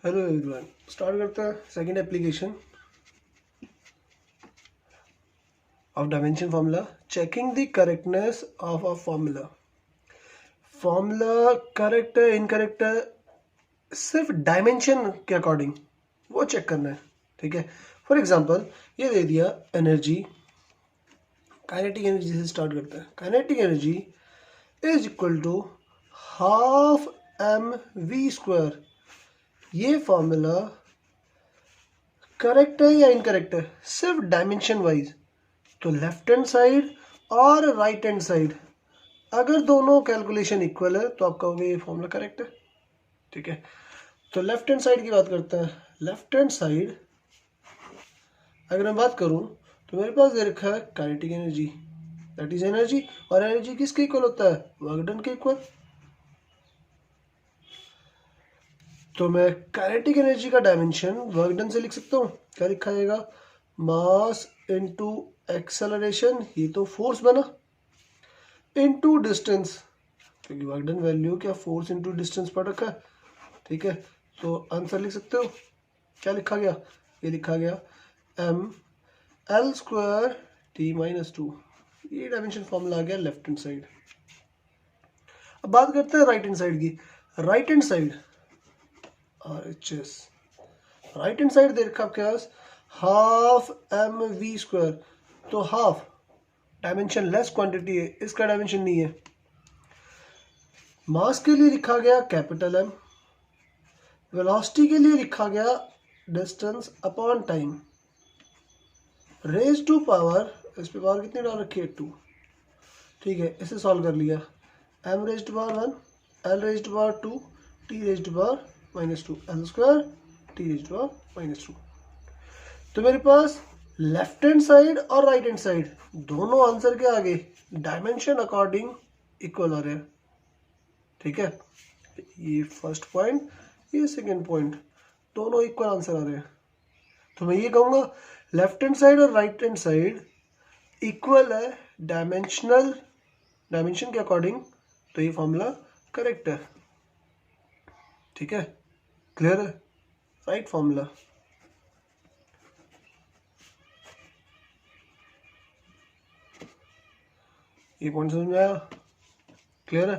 Hello everyone, start करते हैं second application of dimension formula. Checking the correctness of a formula. Formula correct है incorrect है सिर्फ dimension के अकॉर्डिंग वो चेक करना है। ठीक है, फॉर एग्जांपल ये दे दिया एनर्जी, काइनेटिक एनर्जी से स्टार्ट करते हैं। Kinetic energy is equal to half M V square. ये फार्मूला करेक्ट है या इनकरेक्ट है सिर्फ डायमेंशन वाइज। तो लेफ्ट हैंड साइड और राइट हैंड साइड अगर दोनों कैलकुलेशन इक्वल है तो आप कहोगे ये फॉर्मूला करेक्ट है। ठीक है, तो लेफ्ट हैंड साइड की बात करते हैं। लेफ्ट हैंड साइड अगर मैं बात करूं तो मेरे पास दे रखा है kinetic energy, that is energy. और एनर्जी किसके इक्वल होता है? वर्क डन के इक्वल। तो मैं काइनेटिक एनर्जी का डायमेंशन वर्क डन से लिख सकता हूँ। क्या लिखा जाएगा? मास इनटू एक्सेलरेशन, ये तो फोर्स बना, इनटू डिस्टेंस, क्योंकि वर्क डन वैल्यू क्या फोर्स इनटू डिस्टेंस पढ़ रखा है। ठीक है, तो आंसर लिख सकते हो। क्या लिखा गया? ये लिखा गया M L square T minus two. ये डायमेंशन फॉर्मूला आ गया लेफ्ट हैंड साइड। अब बात करते हैं राइट हैंड साइड की। Right hand side RHS, right hand side दे रखा आपके पास हाफ एम वी स्क्वायर। तो हाफ डायमेंशन लेस क्वांटिटी है, इसका डायमेंशन नहीं है। मास के लिए लिखा गया कैपिटल एम, वेलोसिटी के लिए लिखा गया distance upon time. Raise to power, इस पे पावर कितनी डाल रखी है? 2। ठीक है, इसे सॉल्व कर लिया। M raise to power 1, L raise to power 2, T raise to power minus 2, L square T raise to power minus 2। तो मेरे पास लेफ्ट हैंड साइड और राइट हैंड साइड दोनों आंसर के आगे डायमेंशन अकॉर्डिंग इक्वल आ रहे हैं। ठीक है, ये फर्स्ट पॉइंट, ये सेकंड पॉइंट, दोनों इक्वल आंसर आ रहे हैं। तो मैं ये कहूँगा लेफ्ट हैंड साइड और राइट हैंड साइड इक्वल है डायमेंशन के अकॉर्डिंग, तो ये फॉर्मूला करेक्ट है। ठीक है, क्लियर है? Right formula. ये पॉइंट समझ में आया? क्लियर है?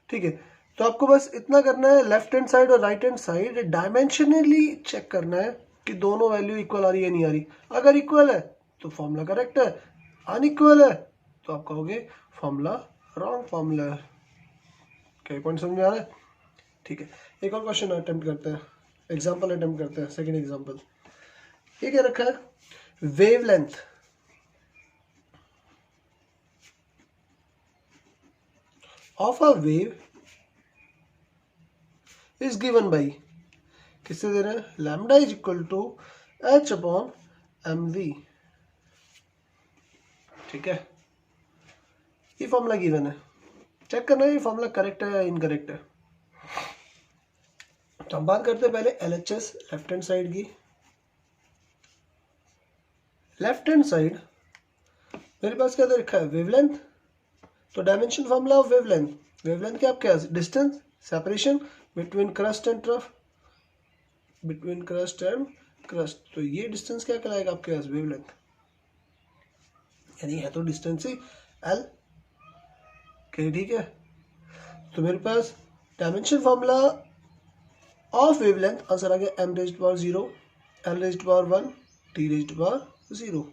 ठीक है, तो आपको बस इतना करना है, लेफ्ट हैंड साइड और right hand side dimensionally check करना है कि दोनों वैल्यू इक्वल आ रही है नहीं आ रही। अगर इक्वल है तो फॉर्मूला करेक्ट है, अनइक्वल है तो आप कहोगे फॉर्मूला रॉन्ग फॉर्मूला है। क्या पॉइंट समझ में आ रहा है? ठीक है, एक और क्वेश्चन अटेम्प्ट करते हैं, एग्जाम्पल अटेम्प्ट करते हैं। सेकेंड एग्जाम्पल ये क्या रखा है? Wavelength of a wave is given by, किससे दे रहे हैं? Lambda is equal to H upon M V. ठीक है, ये फॉर्मूला गिवन है, चेक करना है ये फॉर्मूला करेक्ट है या इनकरेक्ट है। तो हम बात करते हैं पहले LHS लेफ्ट हैंड साइड की। लेफ्ट हैंड साइड मेरे पास क्या दे रखा है? वेवलेंथ। तो dimension formula of wavelength, wavelength क्या आपके पास? Distance, separation between crest and trough, between crest and crest. तो ये डिस्टेंस क्या कहलाएगा आपके पास? वेवलेंथ, यानी है तो डिस्टेंस ही L। ठीक है, तो मेरे पास dimension formula of wavelength answer आ गया m raised power 0, l raised power 1, t raised power 0।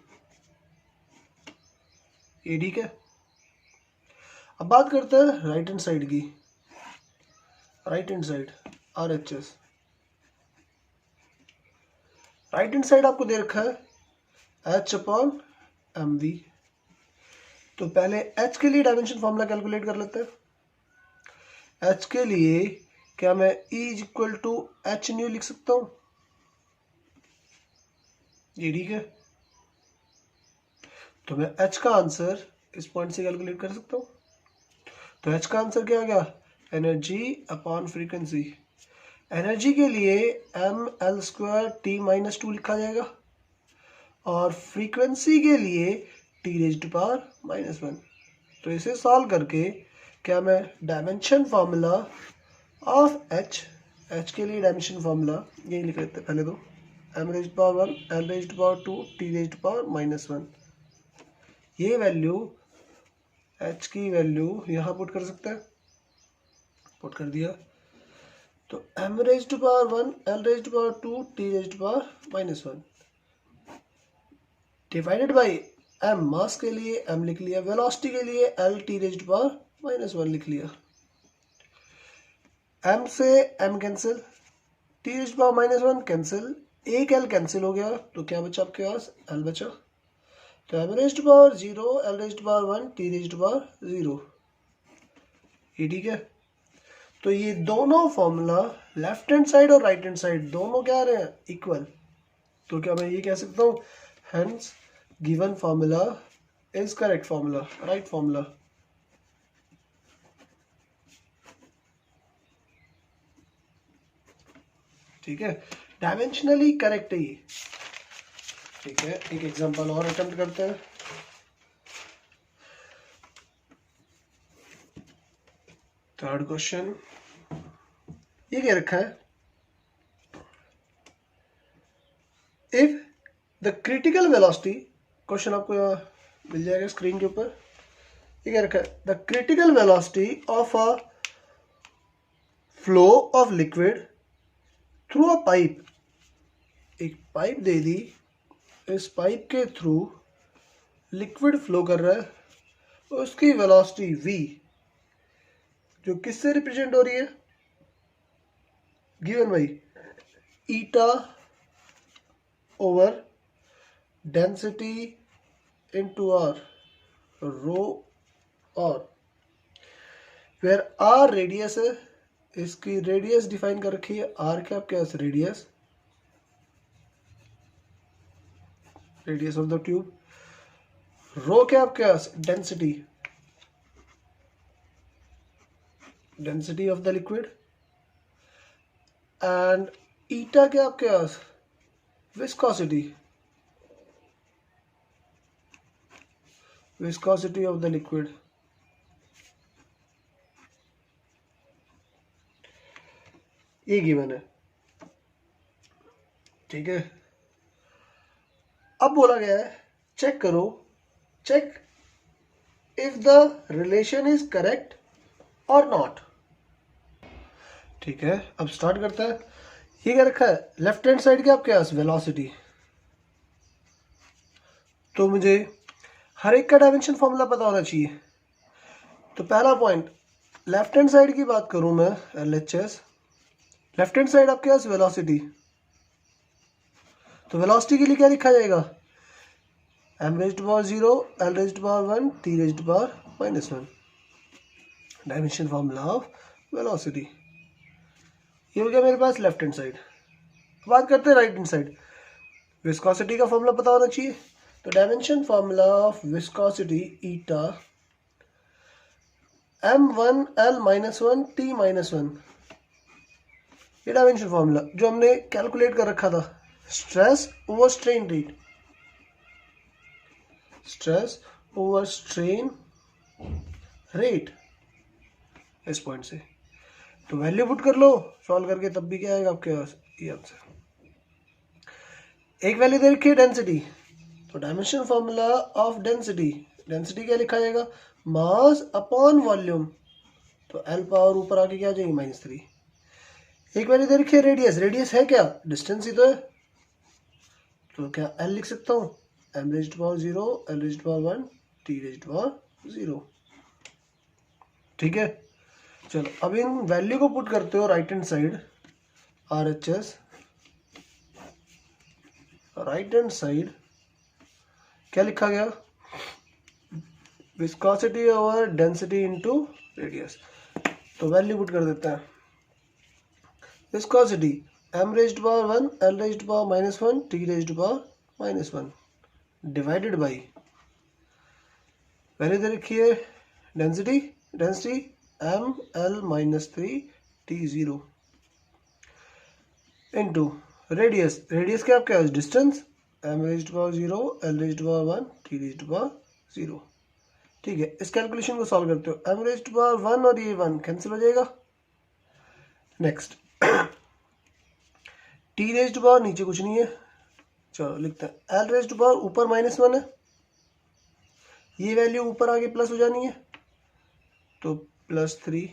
ये ठीक है। अब बात करते हैं राइट हैंड साइड की। Right hand side RHS, right hand side आपको दे रखा है h अपॉन एम वी। तो पहले h के लिए डायमेंशन फॉर्मूला कैलकुलेट कर लेते हैं। h के लिए क्या मैं E is equal to H nu लिख सकता हूं? ये ठीक है, तो मैं h का आंसर इस पॉइंट से कैलकुलेट कर सकता हूं। तो h का आंसर क्या आ गया? Energy upon frequency. एनर्जी के लिए M L square T minus 2 लिखा जाएगा, और फ्रीक्वेंसी के लिए टी रेज्ड पावर माइनस 1। तो इसे सॉल्व करके क्या मैं dimension formula of h H के लिए डायमेंशन फॉर्मूला यही लिख लेते हैं पहले तो, M raise power 1 L raise power 2 T raise power -1। ये वैल्यू एच की वैल्यू यहाँ पुट कर सकते हैं, पुट कर दिया तो M raise power 1 L raise power 2 T raise power -1 divided by M, mass के लिए एम लिख लिया, वेलोसिटी के लिए एल टी रेज पावर -1 लिख लिया। एम से M cancel, T raise power -1 cancel, एक एल कैंसिल हो गया तो क्या बचा आपके पास, एल बचा। तो M raise power 0 L raise power 1 T raise power 0, ये ठीक है। तो ये दोनों फॉर्मूला लेफ्ट हैंड साइड और राइट हैंड साइड दोनों क्या आ रहे हैं, इक्वल। तो क्या मैं ये कह सकता हूँ, hence given formula is correct formula, right formula. ठीक है, डायमेंशनली करेक्ट है ये। ठीक है, एक एग्जांपल और अटेम्प्ट करते हैं। थर्ड क्वेश्चन ये क्या रखा है, if the critical velocity, question आपको यहाँ मिल जाएगा स्क्रीन के ऊपर। ये क्या रखा है, the critical velocity of a flow of liquid through a pipe, एक पाइप दे दी, इस पाइप के थ्रू लिक्विड फ्लो कर रहा है, उसकी वेलोसिटी v जो किससे रिप्रेजेंट हो रही है, given by eta over density into R, rho और वेयर आर रेडियस है, इसकी रेडियस डिफाइन कर रखी है, आर क्या आपके पास radius, radius of the tube, rho क्या आपके पास density, density of the liquid, and eta क्या आपके पास viscosity, viscosity of the liquid. ये गिवन है, ठीक है। अब बोला गया है चेक करो, check if the relation is correct और नॉट। ठीक है, अब स्टार्ट करता है। ये क्या रखा है, लेफ्ट हैंड साइड क्या आपके पास वेलोसिटी, तो मुझे हर एक का डायमेंशन फॉर्मूला पता होना चाहिए। तो पहला पॉइंट, लेफ्ट हैंड साइड की बात करूं मैं, LHS, लेफ्ट हैंड साइड आपके पास वेलोसिटी, तो वेलोसिटी के लिए क्या लिखा जाएगा, M raised power 0 L raised power 1 T raised power -1, dimension formula of velocity. ये हो गया मेरे पास लेफ्ट हैंड साइड। बात करते हैं राइट हैंड साइड, विस्कोसिटी का फॉर्मूला पता होना चाहिए। तो dimension formula of viscosity eta m1 l -1 t -1, ये डायमेंशन फॉर्मूला जो हमने कैलकुलेट कर रखा था, stress over strain rate, stress over strain rate, इस पॉइंट से। तो वैल्यू पुट कर लो, सॉल्व करके तब भी क्या आएगा आपके पास, ये आंसर। एक वैल्यू दे रखी है डेंसिटी, तो dimension formula of density, density क्या लिखा जाएगा, मास अपॉन वॉल्यूम, तो एल पावर ऊपर आके क्या आ जाएगी -3। एक वैल्यू दे रखी है रेडियस, रेडियस है क्या, डिस्टेंस ही तो है, तो क्या एल लिख सकता हूँ, M raised power 0 L raised power 1 T raised power 0। ठीक है, चलो अब इन वैल्यू को पुट करते हो right hand side, RHS right hand side क्या लिखा गया, viscosity over density into radius. तो वैल्यू पुट कर देता है, viscosity m raised power 1 l raised power -1 t raised power -1 divided by value दे रखी है density, density m l -3 t 0 into radius, radius क्या आपका distance, m raised power 0 l raised power 1 t raised power 0। ठीक है, इस calculation को solve करते हो, m रेज्ड पावर 1 और ये 1 कैंसिल हो जाएगा। नेक्स्ट टी रेज्ड पावर नीचे कुछ नहीं है, चलो लिखते हैं एल रेज्ड पावर ऊपर -1 है, ये वैल्यू ऊपर आगे प्लस हो जानी है तो +3,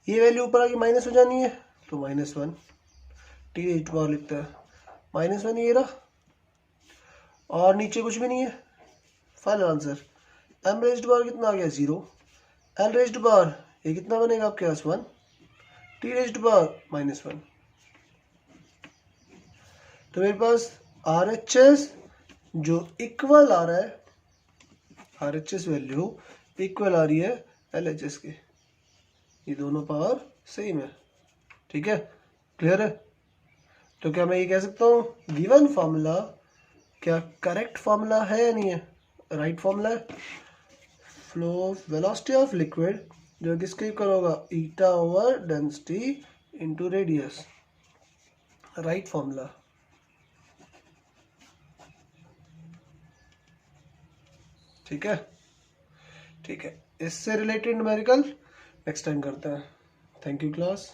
ये वैल्यू ऊपर आगे माइनस हो जानी है तो -1, टी रेज्ड पावर लिखते हैं -1 ये रहा, और नीचे कुछ भी नहीं है। Final answer M raised power कितना आ गया 0, एल रेज्ड पावर ये कितना बनेगा आपके पास 1, टी रेज्ड पावर -1। तो मेरे पास RHS जो इक्वल आ रहा है, RHS वैल्यू इक्वल आ रही है LHS के, ये दोनों पावर सेम है। ठीक है, क्लियर है? तो क्या मैं ये कह सकता हूँ गिवन फॉर्मूला क्या करेक्ट फॉर्मूला है या नहीं है? राइट फॉर्मूला है। फ्लो वेलोसिटी ऑफ लिक्विड जो किसके इक्वल होगा, eta over density into radius, right formula. ठीक है, ठीक है, इससे रिलेटेड न्यूमेरिकल नेक्स्ट टाइम करते हैं। Thank you class.